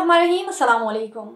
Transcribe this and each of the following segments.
अस्सलामुअलैकुम।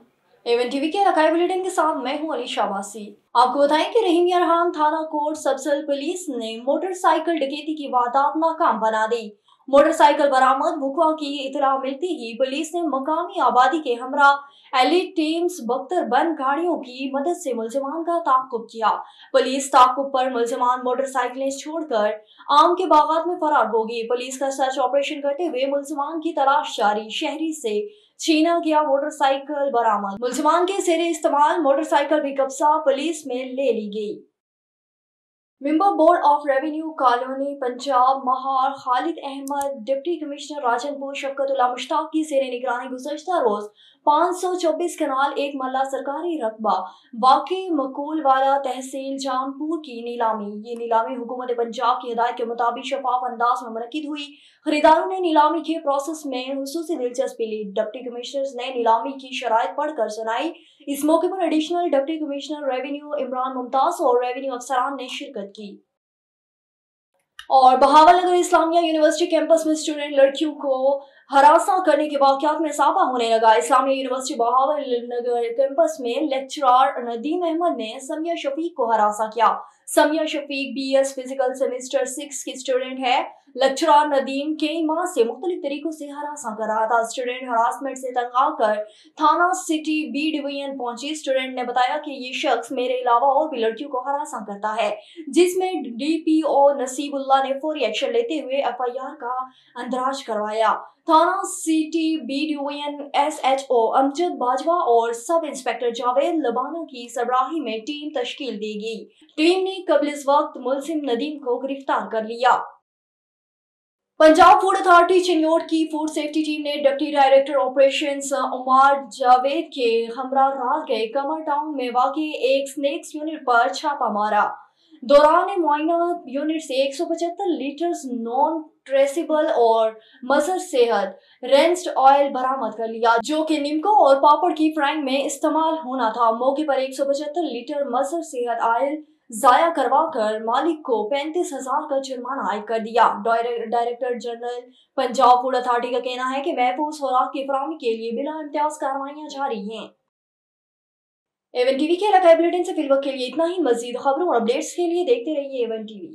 Avon TV के इलाकाई bulletin के साथ मैं हूं अली शाबासी। आपको बताएं कि रहीम यारहान थाना कोट सबसल पुलिस ने मोटरसाइकिल डकैती की वारदात नाकाम बना दी। मोटरसाइकिल बरामद। मुखवा की इतला मिलती ही पुलिस ने मकामी आबादी के हमरा एलिट टीम्स बख्तर बंद गाड़ियों की मदद से मुलजमान का ताकुब किया। पुलिस ताकुब पर मुलजमान मोटरसाइकिलें छोड़कर आम के बागात में फरार हो गई। पुलिस का सर्च ऑपरेशन करते हुए मुलजमान की तलाश जारी। शहरी से छीना गया मोटरसाइकिल बरामद। मुलजमान के जेर इस्तेमाल मोटरसाइकिल भी कब्जा पुलिस में ले ली गई। Member board of revenue colony Punjab महार खालिद अहमद, डिप्टी कमिश्नर राजनपुर शफकतुल्ला मुश्ताक की जेर निगरानी गुज़श्ता रोज 524 कनाल एक मल्ला सरकारी रकबा वाक़ई मकूल वाला तहसील जामपुर की नीलामी। ये नीलामी हुकूमत पंजाब की हिदायत के मुताबिक शफाफ अंदाज में मुनक्किद हुई। खरीदारों ने नीलामी के प्रोसेस में हुसूसी दिलचस्पी ली। डिप्टी कमिश्नर ने नीलामी की शराइत पढ़कर सुनाई। इस मौके पर additional deputy commissioner revenue Imran Mumtaz और रेवेन्यू अफसरान ने शिरकत की। और बहावलनगर इस्लामिया यूनिवर्सिटी कैंपस में स्टूडेंट लड़कियों को हरासा करने के वाकयात में इजाफा होने लगा। इस्लामिया यूनिवर्सिटी बहावलनगर कैंपस में लेक्चरर नदीम अहमद ने समिया शफीक को हरासा किया। Samia Shafiq BS physical semester 6 की स्टूडेंट है। लेक्चरर नदीम कई माह से मुख्तलिफ तरीकों से हरासा कर रहा था। स्टूडेंट हरासमेंट से तंग आकर थाना सिटी B डिवीजन पहुंची। स्टूडेंट ने बताया कि ये शख्स मेरे अलावा और भी लड़कियों को हरासा करता है, जिसमें DPO नसीबुल्ला ने फौरी एक्शन लेते हुए FIR का अंदराज करवाया। थाना city B division SHO Amjad Bajwa और सब इंस्पेक्टर जावेद लबाना की सरबराही में टीम तश्कील दी गई। टीम ने कबल इस वक्त मुलजिम नदीम को गिरफ्तार कर लिया। पंजाब फूड अथॉरिटी चिन्नौट की फूड सेफ्टी टीम ने डिप्टी डायरेक्टर ऑपरेशंस उमार जावेद के हमरा रात गए कमर टाउन में वाक़ई एक स्नैक्स यूनिट पर छापा मारा। दौरान मुआयना यूनिट से 175 लीटर नॉन ट्रेसेबल और मजर सेहत रेंस्ड ऑयल बरामद कर लिया, जो कि निमको और पापड़ की फ्राइंग में इस्तेमाल होना था। मौके पर 175 लीटर मजर सेहत ऑयल जाया करवा कर मालिक को 35,000 का जुर्माना आयद कर दिया। Director general Punjab food authority का कहना है कि महफूज खुराक की फराहमी के लिए बिला इम्तियाज कार्रवाइयां जारी हैं। एवन टीवी के इलाकाई बुलेटिन से फिलवक्त के लिए इतना ही। मजीद खबरों और अपडेट्स के लिए देखते रहिए एवन टीवी।